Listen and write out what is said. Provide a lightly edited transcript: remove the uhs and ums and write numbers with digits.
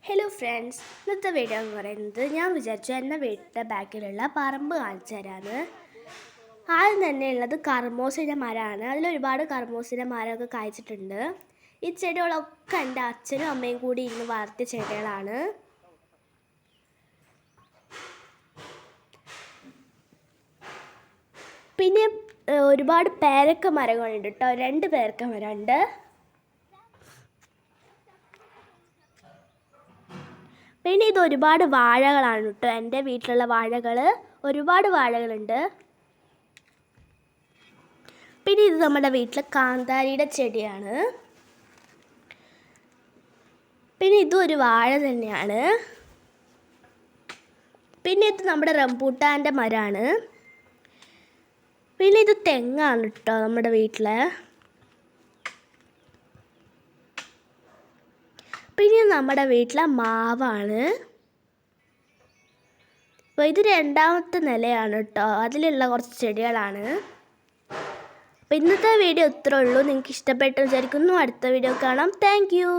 Hello friends, ഇന്നത്തെ video എന്ന് പറയുന്നത് ഞാൻ വിചാരിച്ചു എൻ്റെ വീട്ടിൻ്റെ ബാക്കിലുള്ള പറമ്പ് കാണിച്ചു തരാമെന്ന്. ആദ്യം തന്നെ ഉള്ളത് കർമൂസിൻ്റെ മരമാണ്. അതിലൊരുപാട് കർമൂസിൻ്റെ മരമൊക്കെ കായ്ച്ചിട്ടുണ്ട്. ഈ ചെടികളൊക്കെ എൻ്റെ അച്ഛനും അമ്മയും കൂടി ഇരുന്ന് വളർത്തിയ ചെടികളാണ്. പിന്നെ ഒരുപാട് പേരക്ക മരങ്ങളുണ്ട് കേട്ടോ. 2 പേരക്ക മരമുണ്ട്. പിന്നെ ഇത് ഒരുപാട് വാഴകളാണ് കേട്ടോ. എൻ്റെ വീട്ടിലുള്ള വാഴകൾ ഒരുപാട് വാഴകളുണ്ട്. പിന്നെ ഇത് നമ്മുടെ വീട്ടിലെ കാന്താരിയുടെ ചെടിയാണ്. പിന്നെ ഇതും ഒരു വാഴ തന്നെയാണ്. പിന്നെ ഇത് നമ്മുടെ റംബൂട്ടാൻ്റെ മരമാണ്. പിന്നെ ഇത് തെങ്ങാണ് കേട്ടോ നമ്മുടെ വീട്ടിലെ. പിന്നെ നമ്മുടെ വീട്ടിലെ മാവാണ്. അപ്പോൾ ഇത് 2ാമത്തെ നിലയാണ് കേട്ടോ. അതിലുള്ള കുറച്ച് ചെടികളാണ്. അപ്പോൾ ഇന്നത്തെ വീഡിയോ ഇത്രേ ഉള്ളൂ. നിങ്ങൾക്ക് ഇഷ്ടപ്പെട്ടു വിചാരിക്കുന്നു. അടുത്ത വീഡിയോ കാണാം. Thank you.